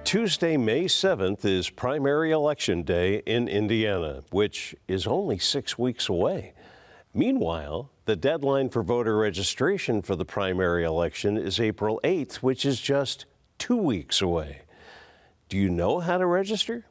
Tuesday, May 7th is primary election day in Indiana, which is only 6 weeks away. Meanwhile, the deadline for voter registration for the primary election is April 8th, which is just 2 weeks away. Do you know how to register?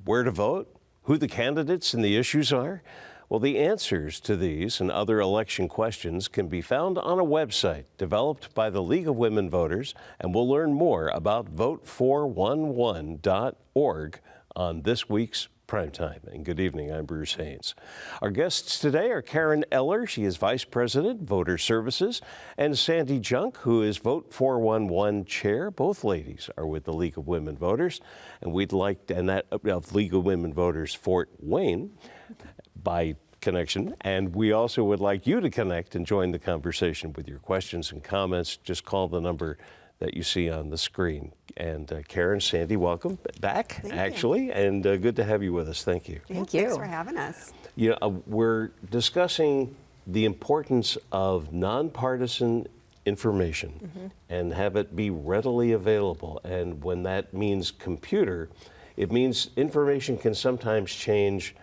Where to vote? Who the candidates and the issues are? Well, the answers to these and other election questions can be found on a website developed by the League of Women Voters, and we'll learn more about vote411.org on this week's PrimeTime. And good evening, I'm Bruce Haines. Our guests today are Karen Eller, she is Vice President, Voter Services, and Sandy Junk, who is Vote 411 Chair. Both ladies are with the League of Women Voters, and we'd like, and that of League of Women Voters Fort Wayne by connection, and we also would like you to connect and join the conversation with your questions and comments. Just call the number that you see on the screen. And Karen, Sandy, welcome back, actually, and good to have you with us. Thank you. Thank you. Thanks for having us. You know, we're discussing the importance of nonpartisan information and have it be readily available. And when that means computer, it means information can sometimes change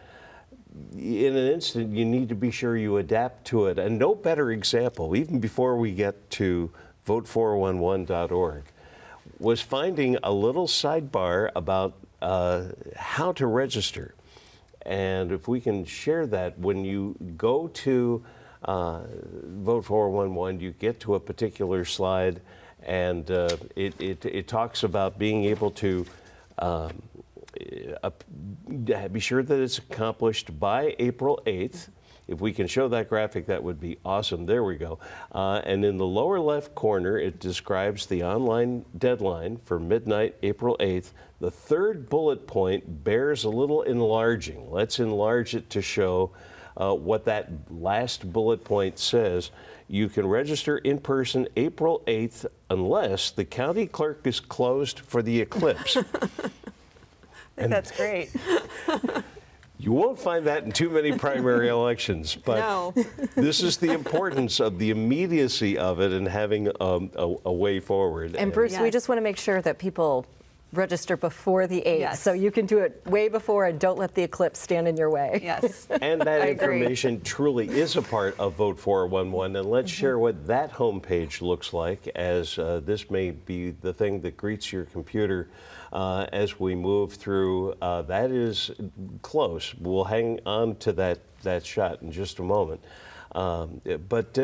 in an instant. You need to be sure you adapt to it. And no better example, even before we get to vote411.org, was finding a little sidebar about how to register. And if we can share that, when you go to vote411, you get to a particular slide, and it talks about being able to be sure that it's accomplished by April 8th. If we can show that graphic, that would be awesome. There we go. And in the lower left corner, it describes the online deadline for midnight, April 8th. The third bullet point bears a little enlarging. Let's enlarge it to show what that last bullet point says. You can register in person April 8th unless the county clerk is closed for the eclipse. That's great. You won't find that in too many primary elections, but No. This is the importance of the immediacy of it and having a way forward. And Bruce, we Yes. just want to make sure that people register before the 8th, Yes. so you can do it way before and don't let the eclipse stand in your way. Yes. And that I agree. information truly is a part of Vote 411. And let's share what that homepage looks like, as this may be the thing that greets your computer as we move through. That is close. We'll hang on to that shot in just a moment. But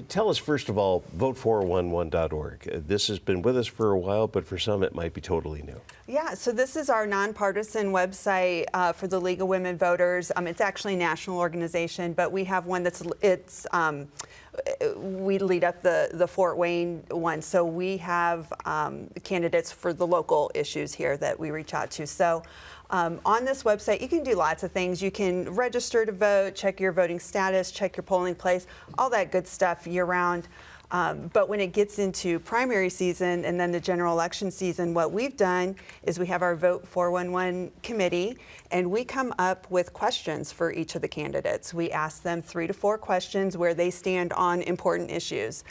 tell us, first of all, vote411.org. This has been with us for a while, but for some it might be totally new. Yeah, so this is our nonpartisan website for the League of Women Voters. It's actually a national organization, but we have one we lead up the Fort Wayne one. So we have candidates for the local issues here that we reach out to. So on this website, you can do lots of things. You can register to vote, check your voting status, check your polling place, all that good stuff year round. But when it gets into primary season and then the general election season, what we've done is we have our Vote 411 committee, and we come up with questions for each of the candidates. We ask them 3 to 4 questions where they stand on important issues.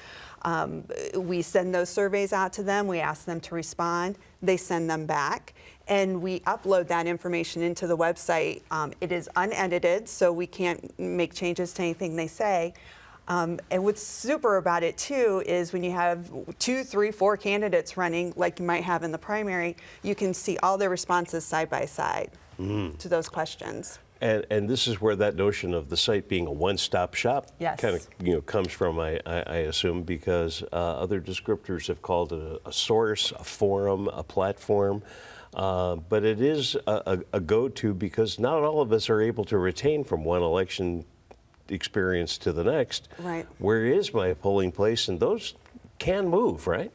We send those surveys out to them. We ask them to respond. They send them back, and we upload that information into the website. It is unedited, so we can't make changes to anything they say. And what's super about it too is when you have 2, 3, 4 candidates running, like you might have in the primary, you can see all their responses side by side to those questions. And this is where that notion of the site being a one-stop shop Yes. kind of comes from, I assume, because other descriptors have called it a source, a forum, a platform. But it is a go-to because not all of us are able to retain from one election experience to the next. Right. Where is my polling place? And those can move, right?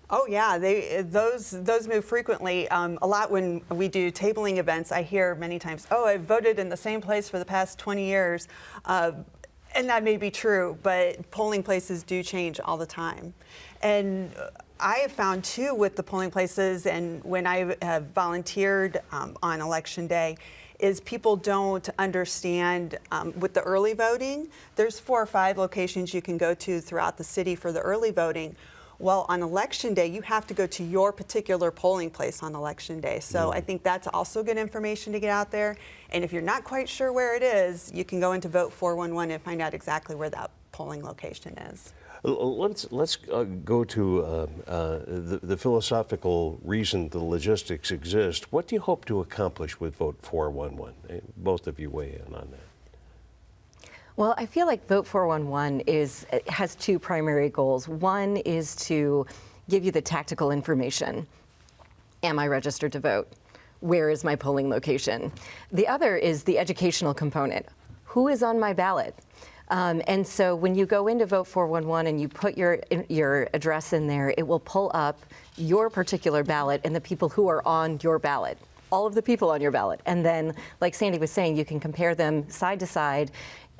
Oh yeah, those move frequently. A lot when we do tabling events, I hear many times, "Oh, I've voted in the same place for the past 20 years," and that may be true, but polling places do change all the time. And I have found too with the polling places, and when I have volunteered on election day, is people don't understand with the early voting. There's 4 or 5 locations you can go to throughout the city for the early voting. Well, on election day, you have to go to your particular polling place on election day. So I think that's also good information to get out there. And if you're not quite sure where it is, you can go into Vote 411 and find out exactly where that polling location is. Let's go to the philosophical reason the logistics exist. What do you hope to accomplish with Vote 411? Both of you weigh in on that. Well, I feel like Vote 411 has two primary goals. One is to give you the tactical information. Am I registered to vote? Where is my polling location? The other is the educational component. Who is on my ballot? And so when you go into Vote 411 and you put your address in there, it will pull up your particular ballot and the people who are on your ballot, all of the people on your ballot. And then, like Sandy was saying, you can compare them side to side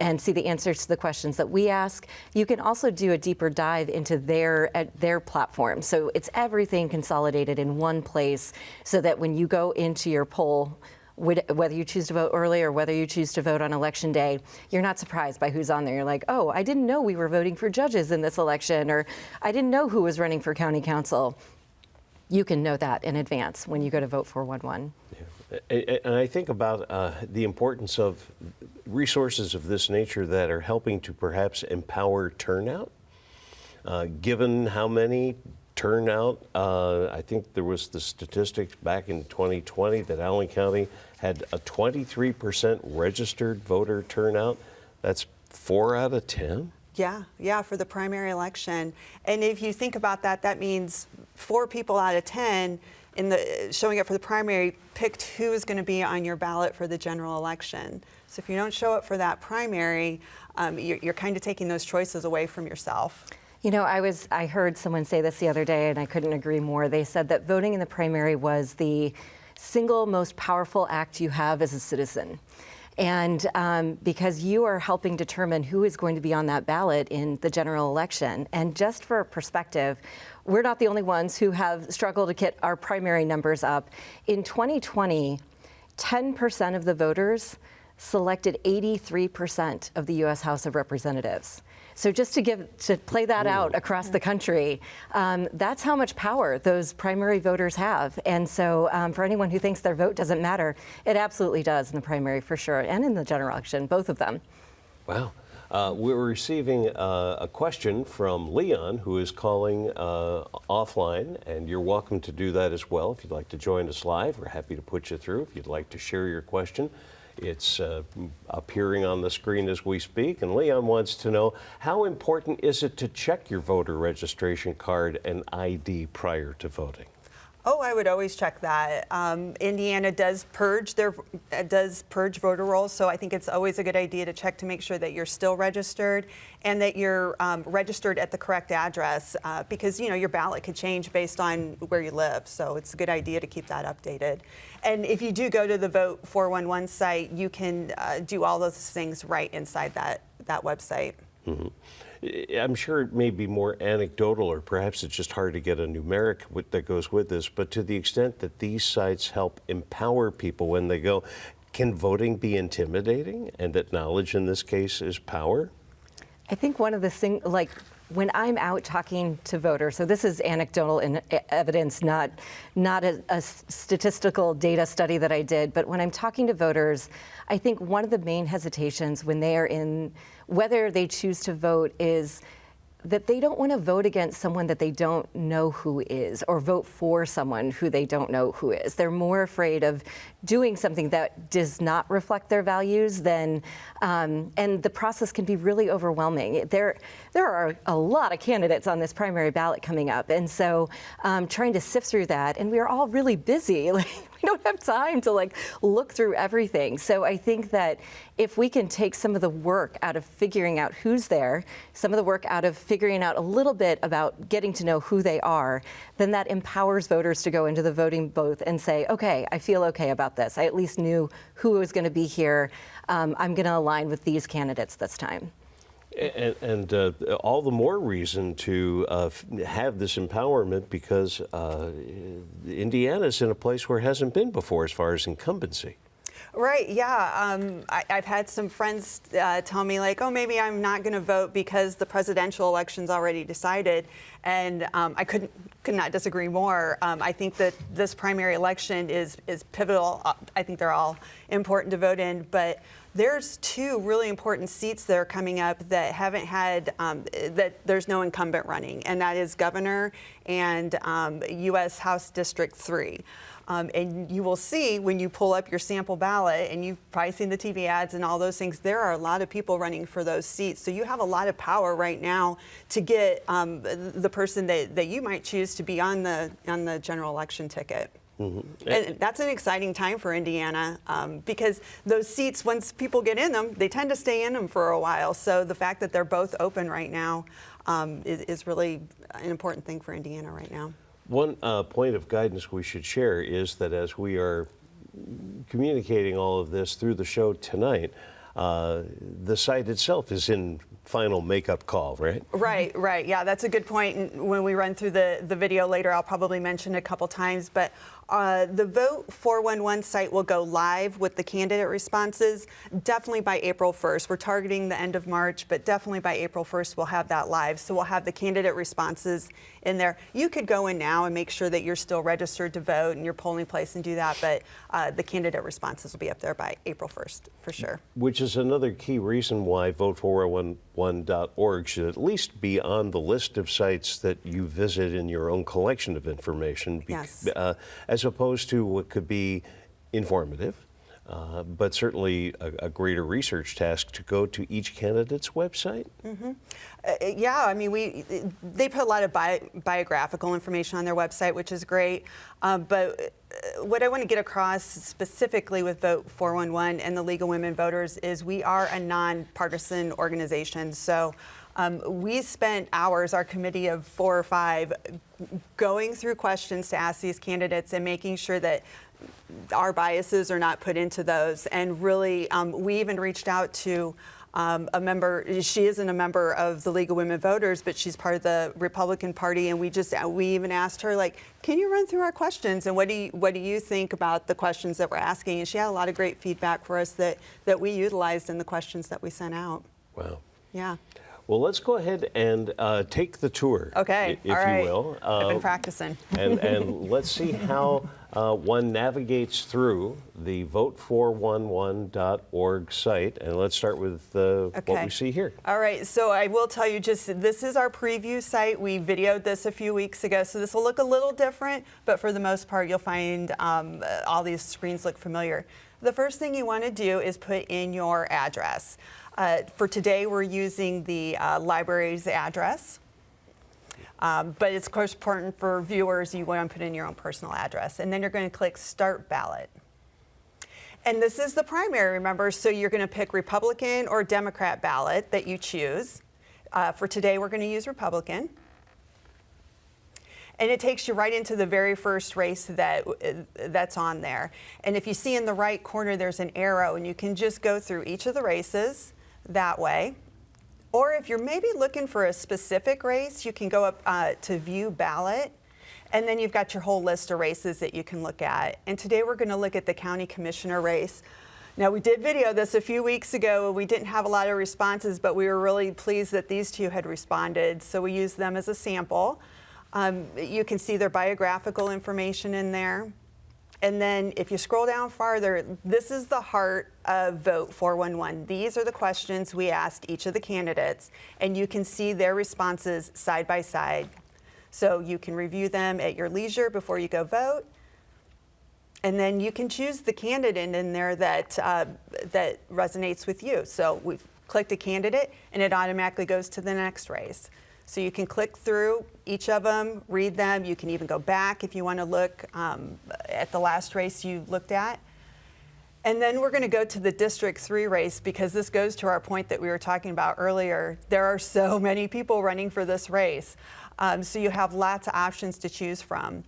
and see the answers to the questions that we ask. You can also do a deeper dive into their platform. So it's everything consolidated in one place so that when you go into your poll, whether you choose to vote early or whether you choose to vote on election day, you're not surprised by who's on there. You're like, oh, I didn't know we were voting for judges in this election, or I didn't know who was running for county council. You can know that in advance when you go to Vote 411. Yeah. And I think about the importance of resources of this nature that are helping to perhaps empower turnout. Given how many turnout, I think there was the statistics back in 2020 that Allen County had a 23% registered voter turnout. That's 4 out of 10. Yeah, for the primary election. And if you think about that, that means 4 people out of 10 showing up for the primary picked who is going to be on your ballot for the general election. So if you don't show up for that primary, you're kind of taking those choices away from yourself. You know, I heard someone say this the other day, and I couldn't agree more. They said that voting in the primary was the single most powerful act you have as a citizen. And because you are helping determine who is going to be on that ballot in the general election. And just for perspective, we're not the only ones who have struggled to get our primary numbers up. In 2020, 10% of the voters selected 83% of the U.S. House of Representatives. So just to play that out across the country, that's how much power those primary voters have. And so for anyone who thinks their vote doesn't matter, it absolutely does in the primary for sure, and in the general election, both of them. Wow. We're receiving a question from Leon, who is calling offline, and you're welcome to do that as well. If you'd like to join us live, we're happy to put you through. If you'd like to share your question, it's appearing on the screen as we speak. And Leon wants to know, how important is it to check your voter registration card and ID prior to voting? Oh, I would always check that. Indiana does purge voter rolls, so I think it's always a good idea to check to make sure that you're still registered and that you're registered at the correct address, because your ballot could change based on where you live. So it's a good idea to keep that updated. And if you do go to the Vote 411 site, you can do all those things right inside that website. Mm-hmm. I'm sure it may be more anecdotal, or perhaps it's just hard to get a numeric that goes with this, but to the extent that these sites help empower people when they go, can voting be intimidating, and that knowledge in this case is power? I think one of the things, like when I'm out talking to voters, so this is anecdotal evidence, not a statistical data study that I did, but when I'm talking to voters, I think one of the main hesitations when they are in, whether they choose to vote, is that they don't want to vote against someone that they don't know who is, or vote for someone who they don't know who is. They're more afraid of doing something that does not reflect their values than, and the process can be really overwhelming. There are a lot of candidates on this primary ballot coming up, and so trying to sift through that, and we are all really busy. We don't have time to look through everything. So I think that if we can take some of the work out of figuring out who's there, some of the work out of figuring out a little bit about getting to know who they are, then that empowers voters to go into the voting booth and say, okay, I feel okay about this. I at least knew who was going to be here. I'm going to align with these candidates this time. And all the more reason to have this empowerment, because Indiana's in a place where it hasn't been before as far as incumbency. Right, yeah. I've had some friends tell me like, oh, maybe I'm not going to vote because the presidential election's already decided. And I could not disagree more. I think that this primary election is pivotal. I think they're all important to vote in, but there's two really important seats that are coming up that haven't had, that there's no incumbent running, and that is governor and U.S. House District 3. And you will see when you pull up your sample ballot, and you've probably seen the TV ads and all those things, there are a lot of people running for those seats. So you have a lot of power right now to get the person that you might choose to be on the general election ticket. Mm-hmm. And that's an exciting time for Indiana because those seats, once people get in them, they tend to stay in them for a while. So the fact that they're both open right now is really an important thing for Indiana right now. One point of guidance we should share is that as we are communicating all of this through the show tonight, the site itself is in final makeup call, right? Right. Yeah, that's a good point. And when we run through the video later, I'll probably mention it a couple times. But the Vote 411 site will go live with the candidate responses definitely by April 1st. We're targeting the end of March, but definitely by April 1st, we'll have that live. So we'll have the candidate responses in there. You could go in now and make sure that you're still registered to vote in your polling place and do that, but the candidate responses will be up there by April 1st for sure. Which is another key reason why vote411.org should at least be on the list of sites that you visit in your own collection of information, Yes. As opposed to what could be informative, but certainly a greater research task to go to each candidate's website. Mm-hmm. Yeah, I mean, they put a lot of biographical information on their website, which is great. But what I want to get across specifically with Vote 411 and the League of Women Voters is we are a nonpartisan organization. So we spent hours, our committee of 4 or 5, going through questions to ask these candidates and making sure that our biases are not put into those. And really, we even reached out to a member. She isn't a member of the League of Women Voters, but she's part of the Republican Party. And we even asked her, like, can you run through our questions? And what do you think about the questions that we're asking? And she had a lot of great feedback for us that we utilized in the questions that we sent out. Wow. Yeah. Well, let's go ahead and take the tour, okay. if All right. you will. I've been practicing. and let's see how one navigates through the vote411.org site. And let's start with what we see here. All right, so I will tell you this is our preview site. We videoed this a few weeks ago, so this will look a little different, but for the most part, you'll find all these screens look familiar. The first thing you want to do is put in your address. For today, we're using the library's address. But it's, of course, important for viewers, you want to put in your own personal address. And then you're going to click Start Ballot. And this is the primary, remember, so you're going to pick Republican or Democrat ballot that you choose. For today, we're going to use Republican. And it takes you right into the very first race that's on there. And if you see in the right corner, there's an arrow, and you can just go through each of the races that way. Or if you're maybe looking for a specific race, you can go up to View Ballot, and then you've got your whole list of races that you can look at. And today we're going to look at the county commissioner race. Now, we did video this a few weeks ago, and we didn't have a lot of responses, but we were really pleased that these two had responded, so we used them as a sample. You can see their biographical information in there. And then if you scroll down farther, this is the heart of Vote 411. These are the questions we asked each of the candidates, and you can see their responses side by side. So you can review them at your leisure before you go vote. And then you can choose the candidate in there that resonates with you. So we've clicked a candidate, and it automatically goes to the next race. So you can click through each of them, read them. You can even go back if you want to look at the last race you looked at. And then we're going to go to the District 3 race, because this goes to our point that we were talking about earlier. There are so many people running for this race. So you have lots of options to choose from.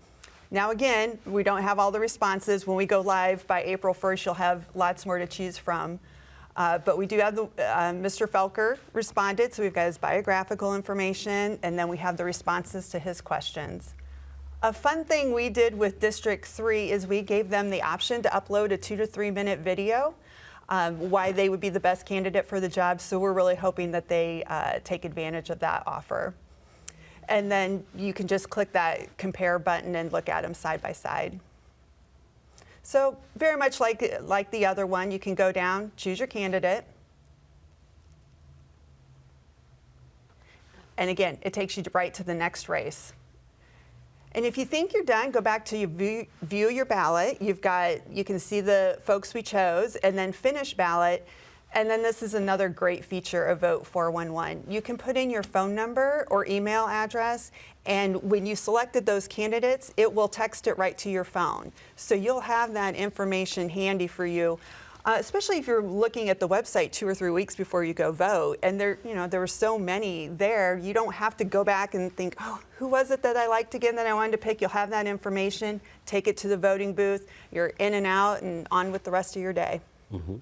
Now, again, we don't have all the responses. When we go live by April 1st, you'll have lots more to choose from. But we do have Mr. Felker responded, so we've got his biographical information, and then we have the responses to his questions. A fun thing we did with District 3 is we gave them the option to upload a 2 to 3 minute video, why they would be the best candidate for the job. So we're really hoping that they take advantage of that offer. And then you can just click that compare button and look at them side by side. So very much like the other one, you can go down, choose your candidate. And again, it takes you right to the next race. And if you think you're done, go back to view your ballot. You can see the folks we chose, and then finish ballot. And then this is another great feature of Vote 411. You can put in your phone number or email address, and when you selected those candidates, it will text it right to your phone. So you'll have that information handy for you, especially if you're looking at the website 2 or 3 weeks before you go vote. And there were so many there, you don't have to go back and think, oh, who was it that I liked again that I wanted to pick? You'll have that information, take it to the voting booth, you're in and out and on with the rest of your day. Mm-hmm.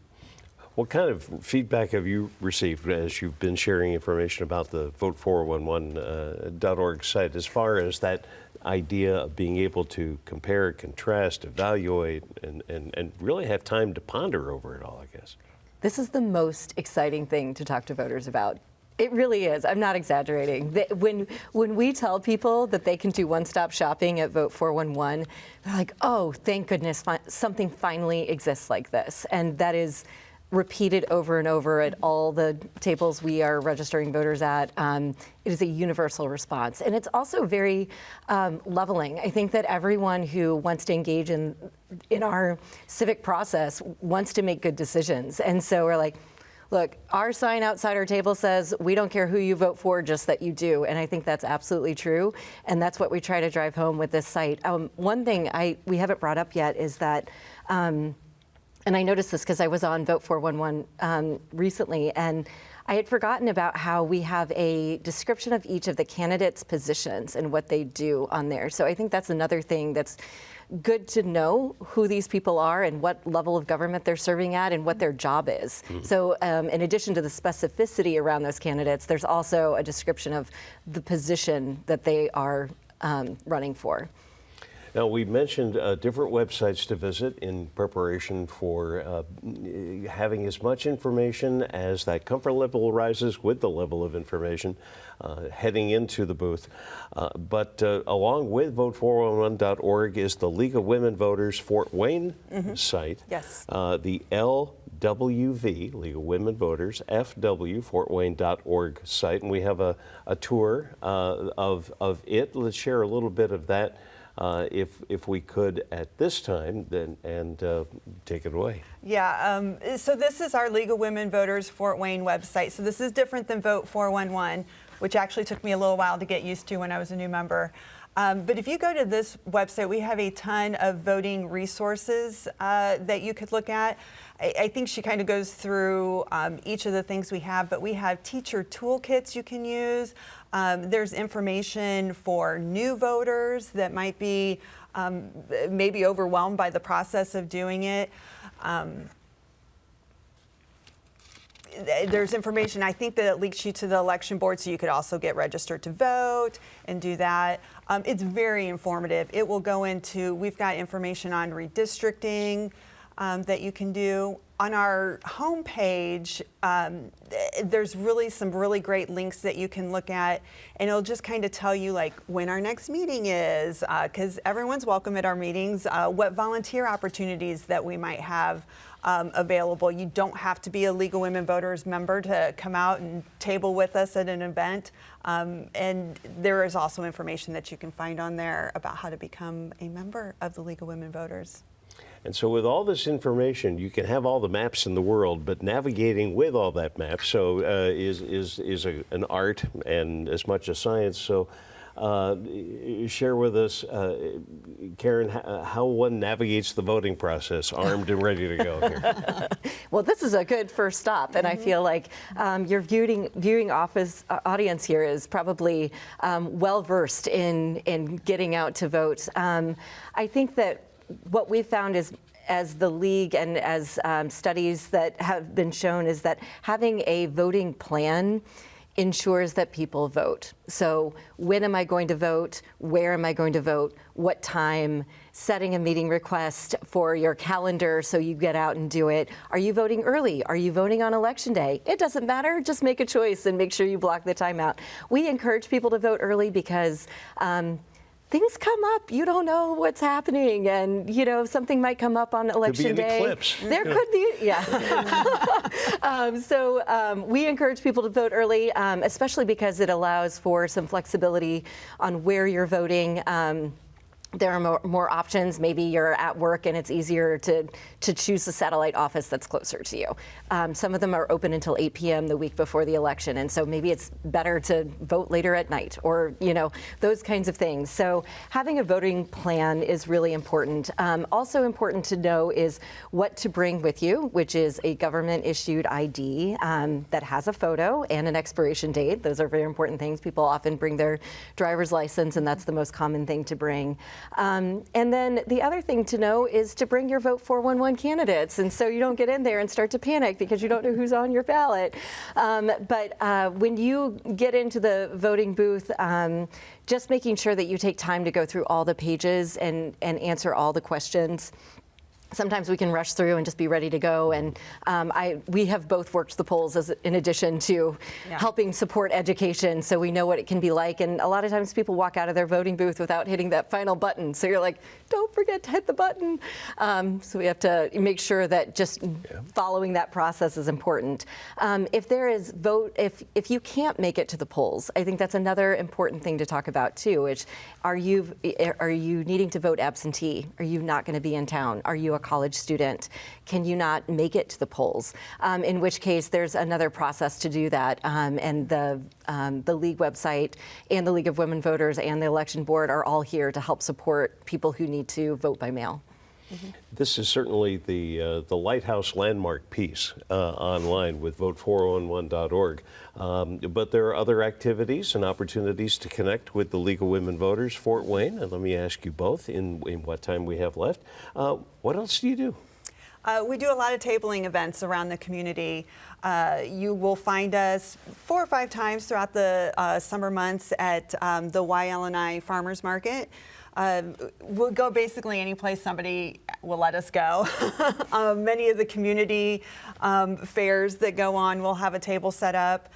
What kind of feedback have you received as you've been sharing information about the vote411.org site as far as that idea of being able to compare, contrast, evaluate, and really have time to ponder over it all, I guess? This is the most exciting thing to talk to voters about. It really is. I'm not exaggerating. When we tell people that they can do one-stop shopping at Vote 411, they're like, oh, thank goodness, something finally exists like this. And that is repeated over and over at all the tables we are registering voters at. It is a universal response. And it's also very leveling. I think that everyone who wants to engage in our civic process wants to make good decisions. And so we're like, look, our sign outside our table says, we don't care who you vote for, just that you do. And I think that's absolutely true. And that's what we try to drive home with this site. One thing we haven't brought up yet is that, and I noticed this because I was on Vote 411 recently, and I had forgotten about how we have a description of each of the candidates' positions and what they do on there. So I think that's another thing that's good to know, who these people are and what level of government they're serving at and what their job is. Mm-hmm. So in addition to the specificity around those candidates, there's also a description of the position that they are running for. Now, we mentioned different websites to visit in preparation for having as much information as that comfort level rises with the level of information heading into the booth. But along with vote411.org is the League of Women Voters Fort Wayne site. Yes. The LWV, League of Women Voters, FW, FortWayne.org site. And we have a tour of it. Let's share a little bit of that. If we could at this time, and take it away. Yeah, so this is our League of Women Voters Fort Wayne website. So this is different than Vote 411, which actually took me a little while to get used to when I was a new member. But if you go to this website, we have a ton of voting resources that you could look at. I think she kind of goes through each of the things we have, but we have teacher toolkits you can use. There's information for new voters that might be maybe overwhelmed by the process of doing it. There's information, I think, that it links you to the election board, so you could also get registered to vote and do that. It's very informative. It will go into, we've got information on redistricting that you can do. On our homepage, there's really some really great links that you can look at, and it'll just kind of tell you like when our next meeting is, because everyone's welcome at our meetings, what volunteer opportunities that we might have available. You don't have to be a League of Women Voters member to come out and table with us at an event. And there is also information that you can find on there about how to become a member of the League of Women Voters. And so with all this information, you can have all the maps in the world, but navigating with all that map is an art and as much a science. So share with us, Karen, how one navigates the voting process, armed and ready to go here. Well, this is a good first stop, and I feel like your viewing audience here is probably well versed in getting out to vote. I think that what we've found is, as the League and as studies that have been shown, is that having a voting plan ensures that people vote. So when am I going to vote? Where am I going to vote? What time? Setting a meeting request for your calendar so you get out and do it. Are you voting early? Are you voting on election day? It doesn't matter. Just make a choice and make sure you block the time out. We encourage people to vote early because things come up. You don't know what's happening, and something might come up on election day. Could be an eclipse. There could be, yeah. So we encourage people to vote early, especially because it allows for some flexibility on where you're voting. There are more options. Maybe you're at work and it's easier to choose a satellite office that's closer to you. Some of them are open until 8 p.m. the week before the election, and so maybe it's better to vote later at night, or those kinds of things. So having a voting plan is really important. Also important to know is what to bring with you, which is a government-issued ID that has a photo and an expiration date. Those are very important things. People often bring their driver's license, and that's the most common thing to bring. And then the other thing to know is to bring your Vote 411 candidates, and so you don't get in there and start to panic because you don't know who's on your ballot. But when you get into the voting booth, just making sure that you take time to go through all the pages and answer all the questions. Sometimes we can rush through and just be ready to go, and we have both worked the polls in addition to helping support education, so we know what it can be like. And a lot of times people walk out of their voting booth without hitting that final button, so you're like, don't forget to hit the button. So we have to make sure that just following that process is important. If there is if you can't make it to the polls, I think that's another important thing to talk about too, which are you needing to vote absentee? Are you not going to be in town? Are you a college student? Can you not make it to the polls? In which case, there's another process to do that. And the League website and the League of Women Voters and the Election Board are all here to help support people who need to vote by mail. This is certainly the lighthouse landmark piece online with vote411.org. But there are other activities and opportunities to connect with the League of Women Voters, Fort Wayne. And let me ask you both, in what time we have left, what else do you do? We do a lot of tabling events around the community. You will find us 4 or 5 times throughout the summer months at the YLNI Farmers Market. We'll go basically any place somebody will let us go. Many of the community fairs that go on will have a table set up.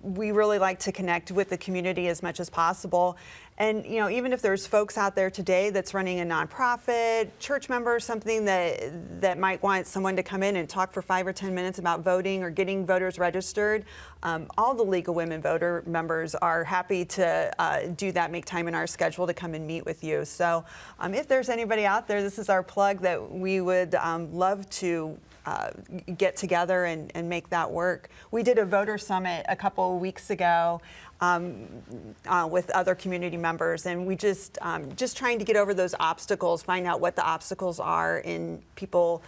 We really like to connect with the community as much as possible. And even if there's folks out there today that's running a nonprofit, church member, something that might want someone to come in and talk for 5 or 10 minutes about voting or getting voters registered, all the League of Women Voter members are happy to do that, make time in our schedule to come and meet with you. So if there's anybody out there, this is our plug that we would love to get together and make that work. We did a voter summit a couple of weeks ago with other community members, and we just trying to get over those obstacles, find out what the obstacles are in people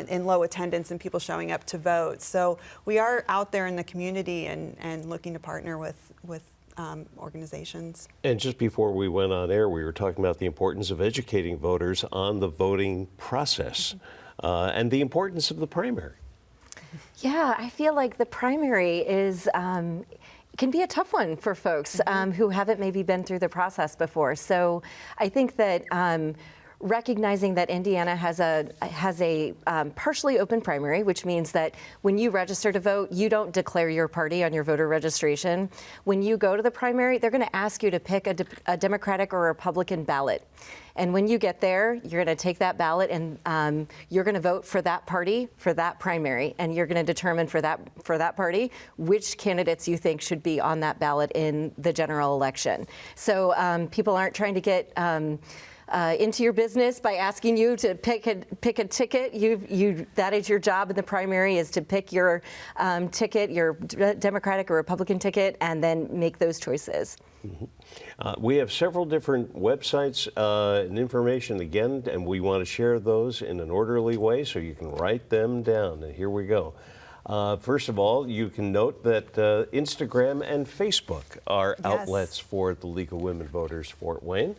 in low attendance and people showing up to vote. So we are out there in the community and looking to partner with organizations. And just before we went on air, we were talking about the importance of educating voters on the voting process. And the importance of the primary. Yeah, I feel like the primary can be a tough one for folks who haven't maybe been through the process before. So I think that recognizing that Indiana has a partially open primary, which means that when you register to vote, you don't declare your party on your voter registration. When you go to the primary, they're going to ask you to pick a Democratic or Republican ballot. And when you get there, you're going to take that ballot and you're going to vote for that party for that primary, and you're going to determine for that party which candidates you think should be on that ballot in the general election. So people aren't trying to get into your business by asking you to pick a ticket. That is your job in the primary, is to pick your ticket, your Democratic or Republican ticket, and then make those choices. Mm-hmm. We have several different websites and information again, and we want to share those in an orderly way so you can write them down. And here we go. First of all, you can note that Instagram and Facebook are outlets for the League of Women Voters Fort Wayne,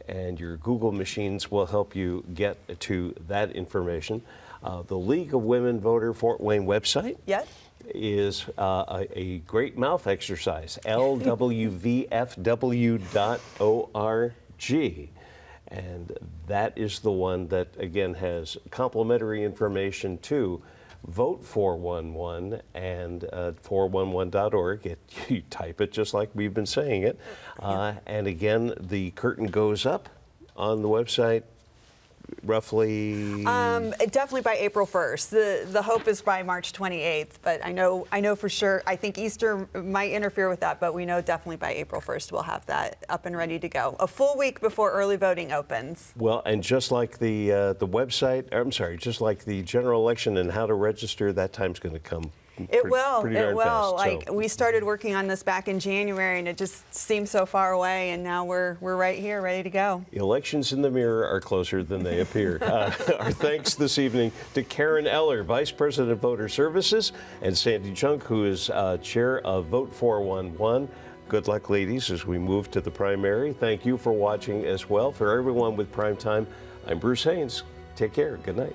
and your Google machines will help you get to that information. The League of Women Voter Fort Wayne website Yep. is a great mouth exercise, lwvfw.org. And that is the one that, again, has complimentary information to Vote 411 and 411.org. You type it just like we've been saying it. And again, the curtain goes up on the website roughly. Definitely by April 1st. The hope is by March 28th, but I know for sure. I think Easter might interfere with that, but we know definitely by April 1st we'll have that up and ready to go. A full week before early voting opens. Well, and just like the website, I'm sorry, just like the general election and how to register, that time's going to come. It will. Pretty It darn will. fast, Like so. we started working on this back in January, and it just seemed so far away, and now we're right here, ready to go. Elections in the mirror are closer than they appear. Our thanks this evening to Karen Eller, Vice President of Voter Services, and Sandy Junk, who is Chair of Vote 411. Good luck, ladies, as we move to the primary. Thank you for watching as well. For everyone with Primetime, I'm Bruce Haines. Take care. Good night.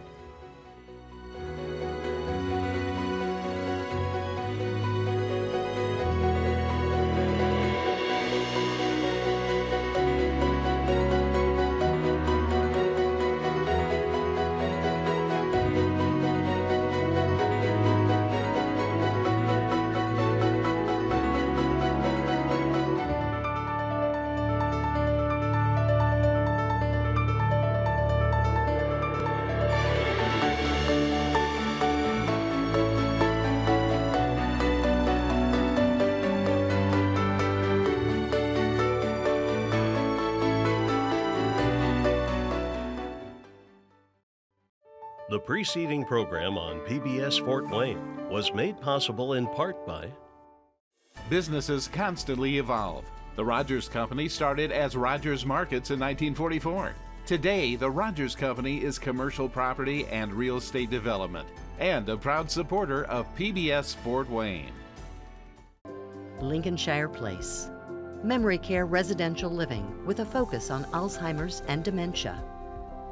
The preceding program on PBS Fort Wayne was made possible in part by Businesses constantly evolve. The Rogers Company started as Rogers Markets in 1944. Today, the Rogers Company is commercial property and real estate development and a proud supporter of PBS Fort Wayne. Lincolnshire Place. Memory care residential living with a focus on Alzheimer's and dementia.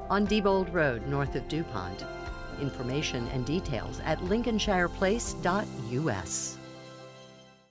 On Diebold Road, north of DuPont. Information and details at lincolnshireplace.us.